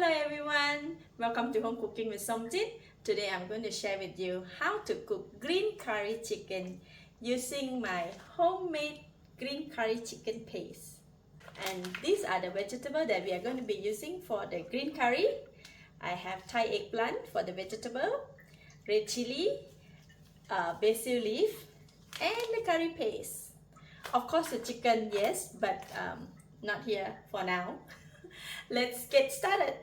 Hello everyone, welcome to Home Cooking with Somjit. Today I'm going to share with you how to cook green curry chicken using my homemade green curry chicken paste. And these are the vegetables that we are going to be using for the green curry. I have Thai eggplant for the vegetable, red chilli, basil leaf, and the curry paste. Of course the chicken, yes, but not here for now. Let's get started.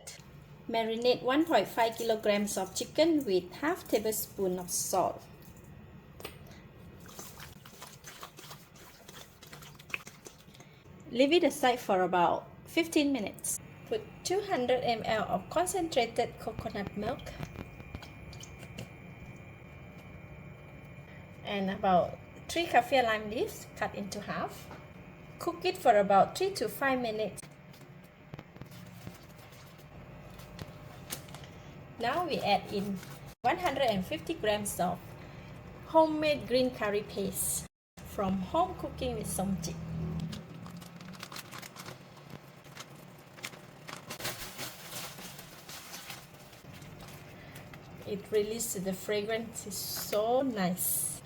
Marinate 1.5 kilograms of chicken with half tablespoon of salt. Leave it aside for about 15 minutes. Put 200 ml of concentrated coconut milk and about 3 kaffir lime leaves cut into half. Cook it for about 3 to 5 minutes. Now we add in 150 grams of homemade green curry paste from Home Cooking with Somjit. It releases the fragrance, is so nice.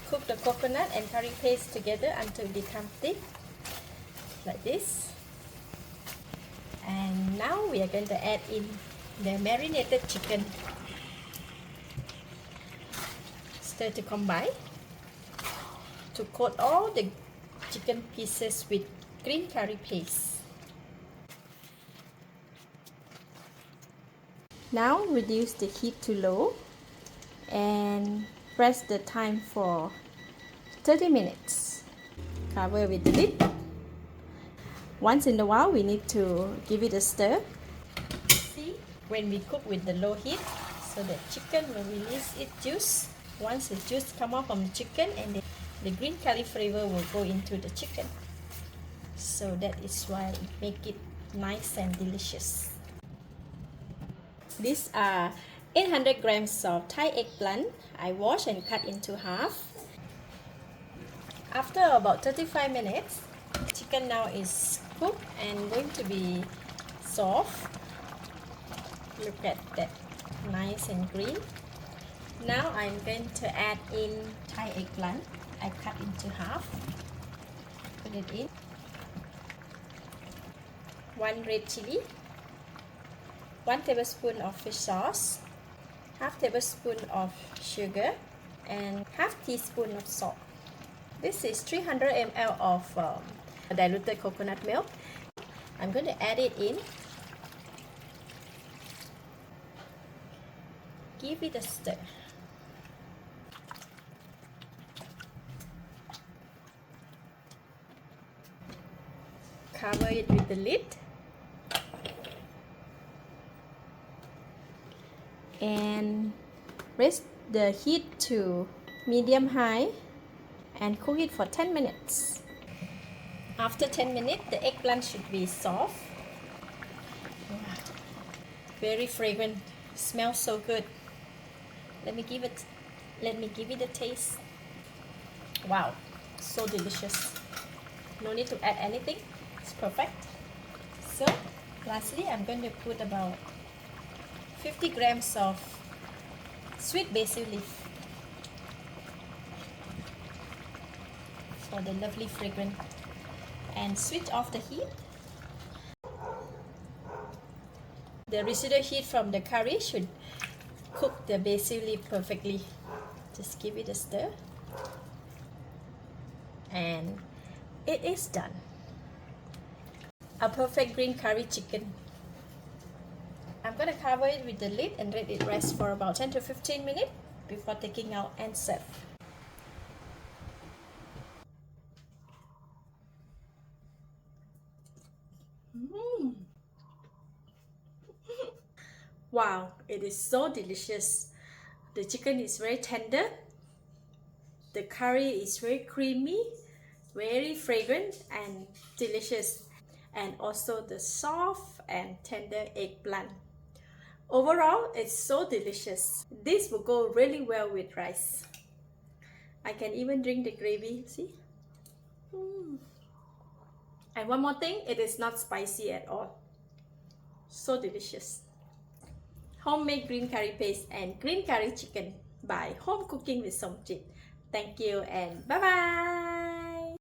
Cook the coconut and curry paste together until they become thick, like this. And now we are going to add in the marinated chicken. Stir to combine to coat all the chicken pieces with green curry paste. Now reduce the heat to low and press the time for 30 minutes. Cover with the lid. Once in a while, we need to give it a stir. See, when we cook with the low heat, so the chicken will release its juice. Once the juice come out from the chicken, and the green curry flavor will go into the chicken. So that is why it make it nice and delicious. These are 800 grams of Thai eggplant. I wash and cut into half. After about 35 minutes, chicken now is cooked and going to be soft. Look at that, nice and green. Now I'm going to add in Thai eggplant. I cut into half. Put it in. 1 red chilli, 1 tablespoon of fish sauce, half tablespoon of sugar, and half teaspoon of salt. This is 300 ml of diluted coconut milk. I'm going to add it in. Give it a stir. Cover it with the lid. And raise the heat to medium-high and cook it for 10 minutes. After 10 minutes, the eggplant should be soft. Wow. Very fragrant. Smells so good. Let me give it a taste. Wow, so delicious. No need to add anything. It's perfect. So, lastly, I'm going to put about 50 grams of sweet basil leaf for the lovely fragrance. And switch off the heat. The residual heat from the curry should cook the basil leaf perfectly. Just give it a stir. And it is done. A perfect green curry chicken. I'm going to cover it with the lid and let it rest for about 10 to 15 minutes before taking out and serve. Wow, it is so delicious. The chicken is very tender. The curry is very creamy, very fragrant and delicious. And also the soft and tender eggplant. Overall, it's so delicious. This will go really well with rice. I can even drink the gravy, see? And one more thing, it is not spicy at all. So delicious. Homemade green curry paste and green curry chicken by Home Cooking with Somjit. Thank you and bye bye.